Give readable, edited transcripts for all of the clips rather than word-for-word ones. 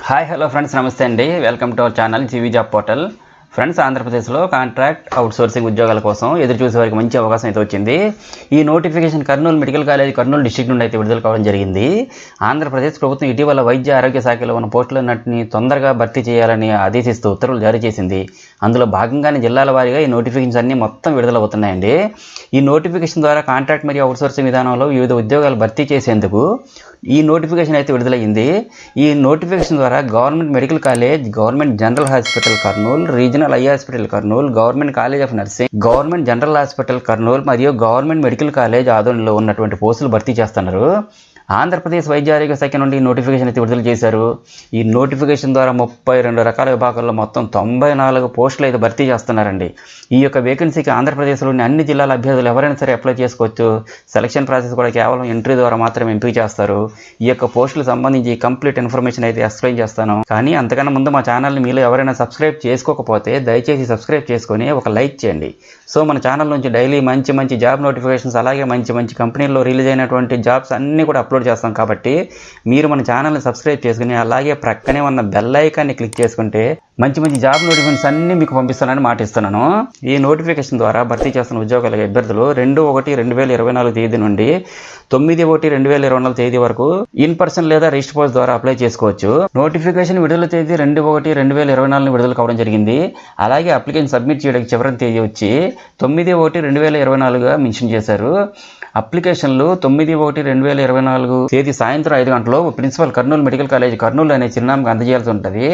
Hi hello friends, నమస్తే అండి. Welcome to our channel GV job portal. Friends, ఆంధ్రప్రదేశ్లో contract outsourcing ఉద్యోగాల కోసం ఎదురు చూసే వారికి మంచి అవకాశం అయితే వచ్చింది. ఈ notification Kurnool medical college Kurnool district నుండి అయితే విడుదల కావడం జరిగింది. ఆంధ్రప్రదేశ్ ప్రభుత్వం ఇటీవల వైద్య ఆరోగ్య శాఖలో ఉన్న పోస్టులన్నింటినీ తొందరగా భర్తీ చేయాలని ఆదేశిస్తూ ఉత్తర్వులు జారీ చేసింది. అందులో భాగంగానే జిల్లాల వారీగా ఈ నోటిఫికేషన్స్ అన్ని మొత్తం విడుదలవుతున్నాయండి. ఈ నోటిఫికేషన్ ద్వారా కాంట్రాక్ట్ మరియు అవుట్సోర్సింగ్ విధానంలో వివిధ ఉద్యోగాలు భర్తీ చేసేందుకు ఈ నోటిఫికేషన్ అయితే విడుదలయ్యింది. ఈ నోటిఫికేషన్ ద్వారా government medical college, government general hospital Kurnool, regional eye hospital Kurnool, government college of nursing, government general hospital Kurnool మరియు గవర్నమెంట్ మెడికల్ కాలేజ్ ఆధ్వర్యంలో ఉన్నటువంటి పోస్టులు భర్తీ చేస్తున్నారు. ఆంధ్రప్రదేశ్ వైద్య ఆరోగ్య శాఖ నుండి నోటిఫికేషన్ అయితే విడుదల చేశారు. ఈ నోటిఫికేషన్ ద్వారా 32 రకాల విభాగాల్లో మొత్తం 94 పోస్టులు అయితే భర్తీ చేస్తున్నారండి. ఈ యొక్క వేకెన్సీకి ఆంధ్రప్రదేశ్లోని అన్ని జిల్లాల అభ్యర్థులు ఎవరైనా సరే అప్లై చేసుకోవచ్చు. సెలక్షన్ ప్రాసెస్ కూడా కేవలం ఎంట్రీ ద్వారా మాత్రమే ఎంపిక చేస్తారు. ఈ యొక్క పోస్టులకు సంబంధించి కంప్లీట్ ఇన్ఫర్మేషన్ అయితే ఎక్స్ప్లెయిన్ చేస్తాను. కానీ అంతకన్నా ముందు మా ఛానల్ని మీలో ఎవరైనా సబ్స్క్రైబ్ చేసుకోకపోతే దయచేసి సబ్స్క్రైబ్ చేసుకొని ఒక లైక్ చేయండి. సో మన ఛానల్ నుంచి డైలీ మంచి జాబ్ నోటిఫికేషన్స్, అలాగే మంచి కంపెనీల్లో రిలీజ్ అయినటువంటి జాబ్స్ అన్నీ కూడా అప్లోడ్ చేస్తాం. కాబట్టి మీరు మన ఛానల్ని సబ్స్క్రైబ్ చేసుకుని అలాగే ప్రక్కనే ఉన్న బెల్ ఐకాన్ని క్లిక్ చేసుకుంటే మంచి జాబ్ నోటిఫికేషన్స్ అన్ని మీకు పంపిస్తానని మాట ఇస్తున్నాను. ఈ నోటిఫికేషన్ ద్వారా భర్తీ చేస్తున్న ఉద్యోగాల అభ్యర్థులు 2/1/2024 తేదీ నుండి 9/1/2024 తేదీ వరకు ఇన్ పర్సన్ లేదా రిజిస్టర్ పోస్ట్ ద్వారా అప్లై చేసుకోవచ్చు. నోటిఫికేషన్ విడుదల తేదీ 2/1/2024 విడుదల కావడం జరిగింది. అలాగే అప్లికేషన్ సబ్మిట్ చేయడానికి చివరి తేదీ వచ్చి 9/1/2024గా మెన్షన్ చేశారు. అప్లికేషన్లు 9/1/2024 తేదీ సాయంత్రం 5 గంటలు principal Kurnool medical college Kurnool అనే చిరునామాకు అందజేయాల్సి ఉంటుంది.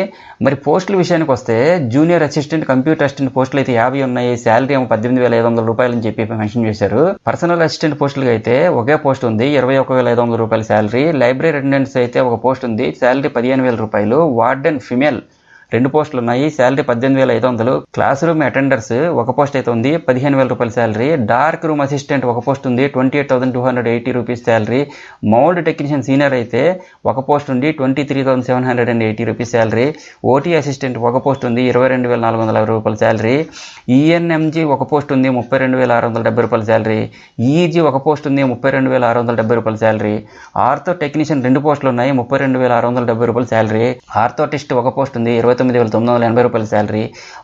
మరి పోస్టుల విషయానికి వస్తే జూనియర్ అసిస్టెంట్, కంప్యూటర్ అసిస్టెంట్ పోస్టులు అయితే 50 ఉన్నాయి. శాలరీ ఏమో 18,500 రూపాయలు అని చెప్పి మెన్షన్ చేశారు. పర్సనల్ అసిస్టెంట్ పోస్టులకి అయితే ఒకే పోస్ట్ ఉంది, 21,500 రూపాయల శాలరీ. లైబ్రరీ అటెండెంట్స్ అయితే ఒక పోస్ట్ ఉంది, శాలరీ 15,000 రూపాయలు. వార్డెన్ ఫిమేల్ 2 పోస్టులు ఉన్నాయి, శాలరీ 18,500. క్లాస్ రూమ్ అటెండర్స్ ఒక పోస్ట్ అయితే ఉంది, 15,000 రూపాయల శాలరీ. డార్క్ రూమ్ అసిస్టెంట్ ఒక పోస్ట్ ఉంది, 28,280 rupees salary. Mould technician senior అయితే ఒక పోస్ట్ ఉంది, 23,780 రూపీస్ శాలరీ. ఓటీ అసిస్టెంట్ ఒక పోస్ట్ ఉంది, 22,450 రూపాయల శాలరీ. ఈఎన్ఎంజీ ఒక పోస్ట్ ఉంది, 32,670 రూపాయల శాలరీ. ఈజీ ఒక పోస్ట్ ఉంది, 32,670 రూపాయల శాలరీ. ఆర్థో టెక్నీషియన్ 2 పోస్టులు ఉన్నాయి, 32,670 రూపాయల శాలరీ. ఆర్థోటిస్ట్ ఒక పోస్ట్ ఉంది, 29,980 రూపాయల శాలరీ.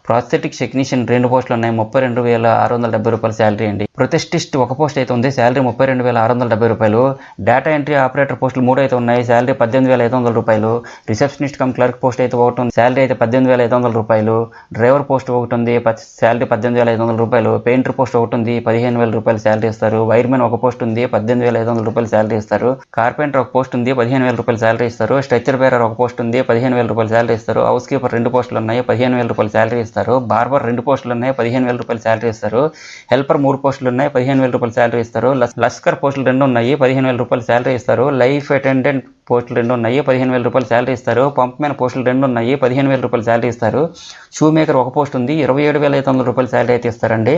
ప్రాస్థెటిక్స్ టెక్నీషియన్ 2 పోస్టులు ఉన్నాయి, 32,670 రూపాయల శాలరీ అండి. ప్రొథెస్టిస్ట్ ఒక పోస్ట్ అయితే ఉంది, శాలరీ 32,670 రూపాయలు. డేటా ఎంట్రీ ఆపరేటర్ పోస్టులు 3 అయితే ఉన్నాయి, శాలరీ 18,500 రూపాయలు. రిసెప్షనిస్ట్ కమ్ క్లర్క్ పోస్ట్ అయితే ఒకటి ఉంది, శాలరీ అయితే 18,500 రూపాయలు. డ్రైవర్ పోస్ట్ ఒకటి ఉంది, శాలరీ 18,500 రూపాయలు. పెయింటర్ పోస్ట్ ఒకటి ఉంది, 15,000 రూపాయలు శాలరీ ఇస్తారు. వైర్మెన్ ఒక పోస్ట్ ఉంది, 18,500 రూపాయలు శాలరీ ఇస్తారు. కార్పెంటర్ ఒక పోస్ట్ ఉంది, 15,000 రూపాయలు శాలరీ ఇస్తారు. స్ట్రెచర్ బేరర్ ఒక పోస్ట్ ఉంది, 15,000 రూపాయలు శాలరీ ఇస్తారు. హౌస్ కీపర్ 2 పోస్టులు ఉన్నాయి, 15,000 రూపాయలు శాలరీ ఇస్తారు. బార్బర్ 2 పోస్టులు ఉన్నాయి, 15,000 రూపాయలు శాలరీ ఇస్తారు. హెల్పర్ 3 పోస్టులు ఉన్నాయి, 15,000 రూపాయలు శాలరీ ఇస్తారు. లస్కర్ పోస్టులు 2 ఉన్నాయి, 15,000 రూపాయలు శాలరీ ఇస్తారు. లైఫ్ అటెండెంట్ పోస్టులు 2 ఉన్నాయి, 15,000 రూపాయలు శాలరీ ఇస్తారు. పంప్ మ్యాన్ పోస్టులు 2 ఉన్నాయి, 15,000 రూపాయలు శాలరీ ఇస్తారు. షూ మేకర్ ఒక పోస్ట్ ఉంది, 27,500 రూపాయలు శాలరీ అయితే ఇస్తారండి.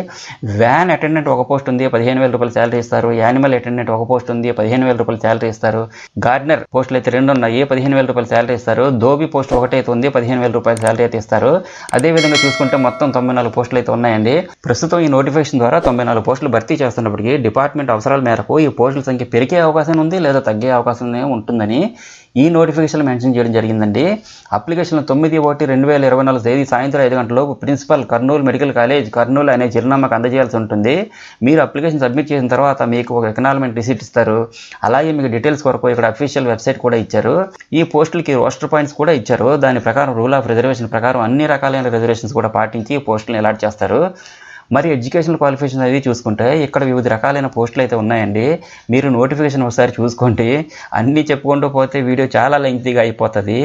వ్యాన్ అటెండెంట్ ఒక పోస్ట్ ఉంది, 15,000 రూపాయలు శాలరీ ఇస్తారు. యానిమల్ అటెండెంట్ ఒక పోస్ట్ ఉంది, 15,000 రూపాయలు శాలరీ ఇస్తారు. గార్డెనర్ పోస్టులు అయితే 2 ఉన్నాయి, 15,000 రూపాయలు శాలరీ ఇస్తారు. ధోబీ పోస్ట్ ఒకటి అయితే ఉంది, 15,000 రూపాయలు శాలరీ అయితే ఇస్తారు. అదేవిధంగా చూసుకుంటే మొత్తం 94 పోస్టులు అయితే ఉన్నాయండి. ప్రస్తుతం ఈ నోటిఫికేషన్ ద్వారా 94 పోస్టులు భర్తీ చేస్తున్నప్పటికీ డిపార్ట్మెంట్ అవసరాల మేరకు ఈ పోస్టుల సంఖ్య పెరిగే అవకాశం ఉంది లేదా తగ్గే అవకాశం ఉంటుందని ఈ నోటిఫికేషన్ మెన్షన్ చేయడం జరిగిందండి. అప్లికేషన్ 9/1/2024 తేదీ సాయంత్రం 5 గంటలకు principal Kurnool medical college Kurnool అనే చిరునామాకు అందజేయాల్సి ఉంటుంది. మీరు అప్లికేషన్ సబ్మిట్ చేసిన తర్వాత మీకు ఒక ఎకనాల్మెంట్ రిసీట్ ఇస్తారు. అలాగే మీకు డీటెయిల్స్ కొరకు ఇక్కడ అఫీషియల్ వెబ్సైట్ కూడా ఇచ్చారు. ఈ పోస్టులకి రోస్టర్ పాయింట్స్ కూడా ఇచ్చారు. దాని ప్రకారం రూల్ ఆఫ్ రిజర్వేషన్ ప్రకారం అన్ని రకాలైన రిజర్వేషన్స్ కూడా పాటించి ఈ పోస్టులను అలాట్ చేస్తారు. మరి ఎడ్యుకేషనల్ క్వాలిఫికేషన్ అది చూసుకుంటే ఇక్కడ వివిధ రకాలైన పోస్టులు అయితే ఉన్నాయండి. మీరు నోటిఫికేషన్ ఒకసారి చూసుకోండి. అన్నీ చెప్పుకుంటూ పోతే వీడియో చాలా లెంగ్తీగా అయిపోతుంది,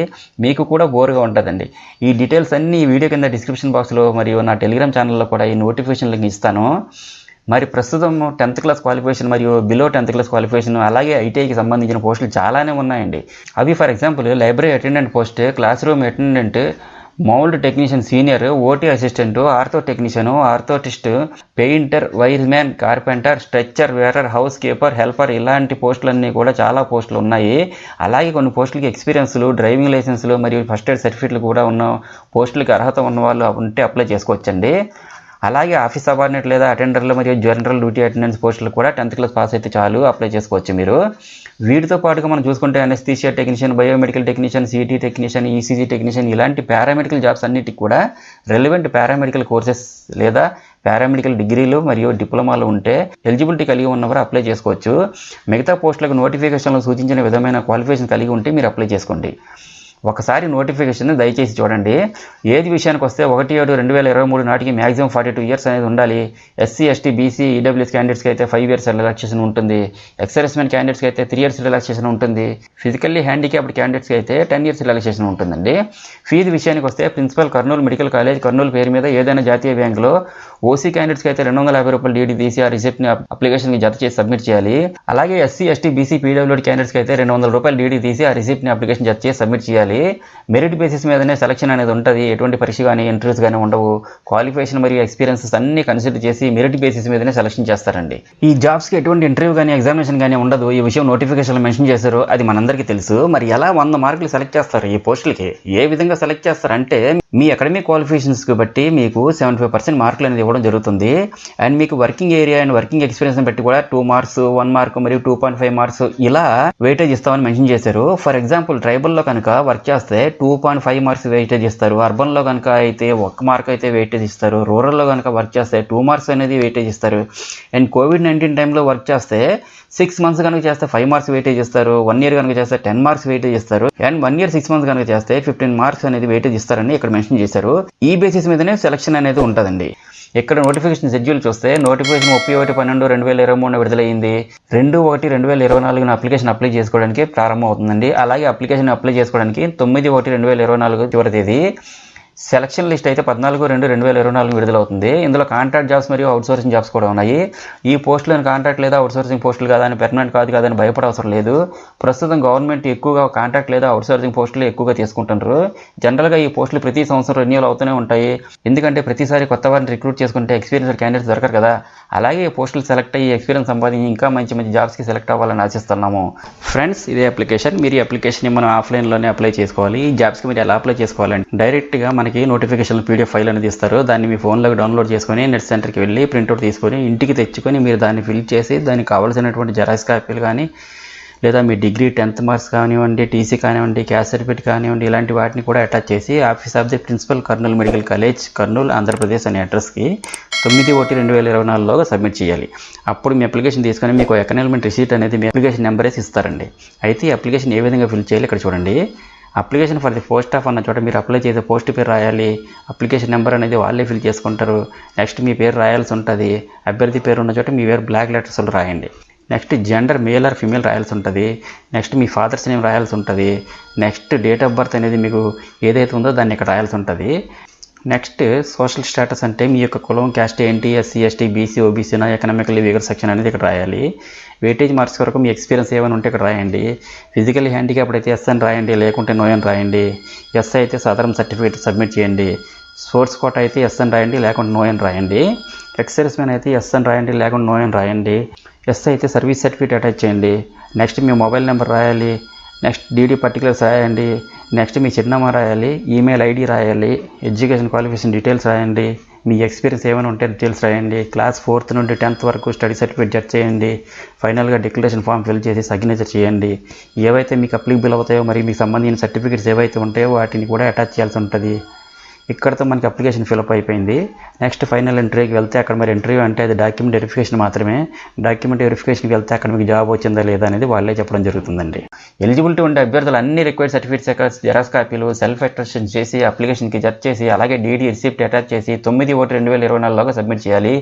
మీకు కూడా బోర్గా ఉంటుందండి. ఈ డీటెయిల్స్ అన్నీ ఈ వీడియో కింద డిస్క్రిప్షన్ బాక్స్లో మరియు నా టెలిగ్రామ్ ఛానల్లో కూడా ఈ నోటిఫికేషన్ లింక్ ఇస్తాను. మరి ప్రస్తుతం 10th క్లాస్ క్వాలిఫికేషన్ మరియు బిలో 10th క్లాస్ క్వాలిఫికేషన్ అలాగే ఐటీఐకి సంబంధించిన పోస్టులు చాలానే ఉన్నాయండి. అవి for example library attendant post, class room attendant, mould technician senior, OT assistant, ortho technician, orthotist, painter, wireman, carpenter, stretcher bearer, house keeper, helper ఇలాంటి పోస్టులన్నీ కూడా చాలా పోస్టులు ఉన్నాయి. అలాగే కొన్ని పోస్టులకి ఎక్స్పీరియన్స్లు, డ్రైవింగ్ లైసెన్స్లు మరియు ఫస్ట్ ఎయిడ్ సర్టిఫికేట్లు కూడా ఉన్న పోస్టులకి అర్హత ఉన్న వాళ్ళు ఉంటే అప్లై చేసుకోవచ్చండి. అలాగే ఆఫీస్ సబార్డినేట్ లేదా అటెండర్లు మరియు జనరల్ డ్యూటీ అటెండెన్స్ పోస్టులు కూడా 10th క్లాస్ పాస్ అయితే చాలు, అప్లై చేసుకోవచ్చు మీరు. వీటితో పాటుగా మనం చూసుకుంటే anaesthesia technician, biomedical technician, city technician, ECG technician ఇలాంటి పారామెడికల్ జాబ్స్ అన్నిటికి కూడా రెలవెంట్ పారామెడికల్ కోర్సెస్ లేదా పారామెడికల్ డిగ్రీలు మరియు డిప్లొమాలు ఉంటే ఎలిజిబిలిటీ కలిగి ఉన్నవారు అప్లై చేసుకోవచ్చు. మిగతా పోస్టులకు నోటిఫికేషన్లో సూచించిన విధమైన క్వాలిఫికేషన్ కలిగి ఉంటే మీరు అప్లై చేసుకోండి. ఒకసారి నోటిఫికేషన్ దయచేసి చూడండి. ఏజ్ విషయానికి వస్తే 1/7/2023 నాటికి మ్యాక్సిమం 42 ఇయర్స్ అనేది ఉండాలి. ఎస్సీ, ఎస్టీ, బీసీ, ఈడబ్ల్యూఎస్ క్యాండిడేట్స్కి అయితే 5 years రిలాక్సేషన్ ఉంటుంది. ఎక్స్-సర్వీస్మెన్ క్యాండిడేట్స్కి అయితే 3 years రిలాక్సేషన్ ఉంటుంది. ఫిజికల్లీ హ్యాండిక్యాప్డ్ క్యాండిడేట్స్కి అయితే 10 years రిలాక్సేషన్ ఉంటుందండి. ఫీజు విషయానికి వస్తే principal Kurnool medical college Kurnool పేరు మీద ఏదైనా జాతీయ బ్యాంకులో ఓసీ క్యాండిడేట్స్కి అయితే 250 రూపాయలు డీడీ తీసి ఆ రిసిప్ట్ని అప్లికేషన్కి జత చేసి సబ్మిట్ చేయాలి. అలాగే ఎస్సీ, ఎస్టీ, బీసీ, పీడబ్ల్యూడీ క్యాండిడేట్స్కి అయితే 200 రూపాయలు డీడీ తీసి ఆ రిసిప్ట్ని అప్లికేషన్ జత చేసి సబ్మిట్ చేయాలి. మెరిట్ బేసిస్ మీదనే సెలక్షన్ అనేది ఉంటుంది. ఎటువంటి పరీక్ష కానీ ఇంటర్వ్యూస్ కానీ ఉండవు. క్వాలిఫికేషన్ మరియు ఎక్స్పీరియన్సెస్ అన్ని కన్సిడర్ చేసి మెరిట్ బేసిస్ మీదనే సెలక్షన్ చేస్తారండి. ఈ జాబ్స్కి ఎటువంటి ఇంటర్వ్యూ కానీ ఎగ్జామినేషన్ కానీ ఉండదు. ఈ విషయం నోటిఫికేషన్లో మెన్షన్ చేశారు, అది మనందరికీ తెలుసు. మరి ఎలా 100 మార్కులు సెలెక్ట్ చేస్తారు ఈ పోస్టులకి? ఏ విధంగా సెలెక్ట్ చేస్తారంటే మీ అకాడమిక్ క్వాలిఫికేషన్స్కి బట్టి మీకు 75% మార్కులు అనేది ఇవ్వడం జరుగుతుంది. అండ్ మీకు working area and working experience బట్టి కూడా 2 marks, 1 mark మరియు 2.5 marks ఇలా వెయిటేజ్ ఇస్తామని మెన్షన్ చేశారు. ఫర్ ఎగ్జాంపుల్ ట్రైబల్లో కనుక వర్క్ చేస్తే 2.5 marks వెయిటేజ్ ఇస్తారు. అర్బన్లో కనుక అయితే 1 mark అయితే వెయిటేజ్ ఇస్తారు. రూరల్లో కనుక వర్క్ చేస్తే 2 marks అనేది వెయిటేజ్ ఇస్తారు. అండ్ COVID-19 టైంలో వర్క్ చేస్తే 6 months కనుక చేస్తే 5 marks వెయిటేజ్ ఇస్తారు. 1 year కనుక చేస్తే 10 marks వెయిటేజ్ ఇస్తారు. అండ్ 1 year 6 months కనుక చేస్తే 15 marks అనేది వెయిటేజ్ ఇస్తారని ఇక్కడ మెన్షన్ చేశారు. ఈ బేసిస్ మీదనే సెలక్షన్ అనేది ఉంటుందండి. ఇక్కడ నోటిఫికేషన్ షెడ్యూల్ చూస్తే నోటిఫికేషన్ 31/12/2023 విడుదలైంది. 2/1/2024 అప్లికేషన్ అప్లై చేసుకోవడానికి ప్రారంభం అవుతుందండి. అలాగే అప్లికేషన్ అప్లై చేసుకోవడానికి 9/1/2024 చివరి తేదీ. సెలక్షన్ లిస్ట్ అయితే 14/2/2024 విడుదలవుతుంది. ఇందులో కాంట్రాక్ట్ జాబ్స్ మరియు అవుట్సోర్సింగ్ జాబ్స్ కూడా ఉన్నాయి. ఈ పోస్టులను కాంట్రాక్ట్ లేదా అవుట్సోర్సింగ్ పోస్టులు కాదని, పెర్మనెంట్ కాదని భయపడవసరం లేదు. ప్రస్తుతం గవర్నమెంట్ ఎక్కువగా కాంట్రాక్ట్ లేదా అవుట్సోర్సింగ్ పోస్టులు ఎక్కువగా తీసుకుంటున్నారు. జనరల్గా ఈ పోస్టులు ప్రతి సంవత్సరం రెన్యూవల్ అవుతూనే ఉంటాయి. ఎందుకంటే ప్రతిసారి కొత్త వారిని రిక్రూట్ చేసుకుంటే ఎక్స్పీరియన్స్ క్యాండిడేట్స్ దొరకరు కదా. అలాగే ఈ పోస్టులు సెలెక్ట్ అయ్యి ఎక్స్పీరియన్స్ సంపాదించి ఇంకా మంచి మంచి జాబ్స్కి సెలెక్ట్ అవ్వాలని ఆశిస్తున్నాము. ఫ్రెండ్స్, ఇదే అప్లికేషన్. మీరు ఈ అప్లికేషన్ మనం ఆఫ్లైన్లోనే అప్లై చేసుకోవాలి. ఈ జాబ్స్కి మీరు ఎలా అప్లై చేసుకోవాలంటే డైరెక్ట్గా మనకి నోటిఫికేషన్ PDF ఫైల్ అనేది ఇస్తారు. దాన్ని మీ ఫోన్లోకి డౌన్లోడ్ చేసుకొని నెట్ సెంటర్కి వెళ్ళి ప్రింట్అవుట్ తీసుకొని ఇంటికి తెచ్చుకొని మీరు దాన్ని ఫిల్ చేసి దానికి కావాల్సినటువంటి జెరాక్స్ కాపీలు కానీ లేదా మీ డిగ్రీ 10th మార్క్స్ కానివ్వండి, టీసీ కానివ్వండి, క్యాస్ట్ సర్టిఫికేట్ కానివ్వండి ఇలాంటి వాటిని కూడా అటాచ్ చేసి office of the principal Kurnool medical college Kurnool Andhra Pradesh అనే అడ్రస్కి 9/1/2024 సబ్మిట్ చేయాలి. అప్పుడు మీ అప్లికేషన్ తీసుకొని మీకు ఎకనాల్మెంట్ రిసీట్ అనేది మీ అప్లికేషన్ నెంబరేసి ఇస్తారండి. అయితే ఈ అప్లికేషన్ ఏ విధంగా ఫిల్ చేయాలి ఇక్కడ చూడండి. Application for the post of అన్న చోట మీరు అప్లై చేసే పోస్ట్ పేరు రాయాలి. అప్లికేషన్ నెంబర్ అనేది వాళ్ళే ఫిల్ చేసుకుంటారు. నెక్స్ట్ మీ పేరు రాయాల్సి ఉంటుంది. అభ్యర్థి పేరు ఉన్న చోట మీ పేరు బ్లాక్ లెటర్స్లో రాయండి. Next gender male or female రాయాల్సి ఉంటుంది. నెక్స్ట్ మీ ఫాదర్స్ నేమ్ రాయాల్సి ఉంటుంది. నెక్స్ట్ డేట్ ఆఫ్ బర్త్ అనేది మీకు ఏదైతే ఉందో దాన్ని ఇక్కడ రాయాల్సి ఉంటుంది. నెక్స్ట్ సోషల్ స్టేటస్ అంటే మీ యొక్క కులం, క్యాస్ట్ ఏంటి, ఎస్సీ, ఎస్టీ, బీసీ, ఓబీసీనా, ఎకనామికల్లీ వీగర్ సెక్షన్ అనేది ఇక్కడ రాయాలి. వెయిటేజ్ మార్క్స్ వరకు మీ ఎక్స్పీరియన్స్ ఏమైనా ఉంటే ఇక్కడ రాయండి. ఫిజికల్లీ హ్యాండిక్యాప్డ్ అయితే ఎస్ అని రాయండి, లేకుంటే నో అని రాయండి. ఎస్ అయితే సాధారణ సర్టిఫికేట్ సబ్మిట్ చేయండి. సోర్స్ కోట అయితే ఎస్ అని రాయండి, లేకుంటే నో అని రాయండి. ఎక్స్-సర్వీస్మెన్ అయితే ఎస్ అని రాయండి, లేకుంటే నో అని రాయండి. ఎస్ అయితే సర్వీస్ సర్టిఫికేట్ అటాచ్ చేయండి. నెక్స్ట్ మీ మొబైల్ నెంబర్ రాయాలి. నెక్స్ట్ డీడీ పర్టికులర్స్ రాయండి. నెక్స్ట్ మీ చిరునామా రాయాలి, ఈమెయిల్ ఐడి రాయాలి, ఎడ్యుకేషన్ క్వాలిఫికేషన్ డీటెయిల్స్ రాయండి, మీ ఎక్స్పీరియన్స్ ఏమైనా ఉంటే డీటెయిల్స్ రాయండి. క్లాస్ 4th నుండి 10th వరకు స్టడీ సర్టిఫికేట్ జడ్జ్ చేయండి. ఫైనల్గా డిక్లరేషన్ ఫామ్ ఫిల్ చేసి సిగ్నేచర్ చేయండి. ఏవైతే మీకు అప్లికబుల్ అవుతాయో మరి మీకు సంబంధించిన సర్టిఫికేట్స్ ఏవైతే ఉంటాయో వాటిని కూడా అటాచ్ చేయాల్సి ఉంటుంది. ఇక్కడతో మనకి అప్లికేషన్ ఫిల్అప్ అయిపోయింది. నెక్స్ట్ ఫైనల్ ఇంటర్వ్యూకి వెళ్తే అక్కడ మరి ఇంటర్వ్యూ అంటే అది డాక్యుమెంట్ వెరిఫికేషన్ మాత్రమే. డాక్యుమెంట్ వెరిఫికేషన్కి వెళ్తే అక్కడ మీకు జాబ్ వచ్చిందా లేదా అనేది వాళ్ళే చెప్పడం జరుగుతుందండి. ఎలిజిబిలిటీ ఉండే అభ్యర్థులు అన్ని రిక్వైర్డ్ సర్టిఫికేట్స్, జెరాక్స్ కాపీలు సెల్ఫ్ అటెస్టేషన్ చేసి అప్లికేషన్కి జడ్జ్ చేసి అలాగే డీడీ రిసిప్ట్ అటాచ్ చేసి 9/1/2024 సబ్మిట్ చేయాలి.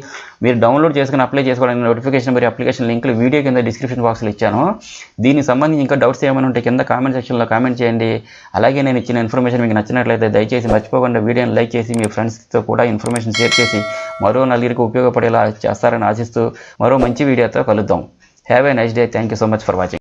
మీరు డౌన్లోడ్ చేసుకుని అప్లై చేసుకోవడానికి నోటిఫికేషన్ మరియు అప్లికేషన్ లింకులు వీడియో కింద డిస్క్రిప్షన్ బాక్స్లో ఇచ్చాను. దీనికి సంబంధించి ఇంకా డౌట్స్ ఏమైనా ఉంటే కింద కామెంట్ సెక్షన్లో కామెంట్ చేయండి. అలాగే నేను ఇచ్చిన ఇన్ఫర్మేషన్ మీకు నచ్చినట్లయితే దయచేసి మర్చిపోకుండా వీడియోని లైక్ చేసి మీ ఫ్రెండ్స్తో కూడా ఇన్ఫర్మేషన్ షేర్ చేసి మరో నలుగురికి ఉపయోగపడేలా చేస్తారని ఆశిస్తూ మరో మంచి వీడియోతో కలుద్దాం. Have a nice day. Thank you so much for watching.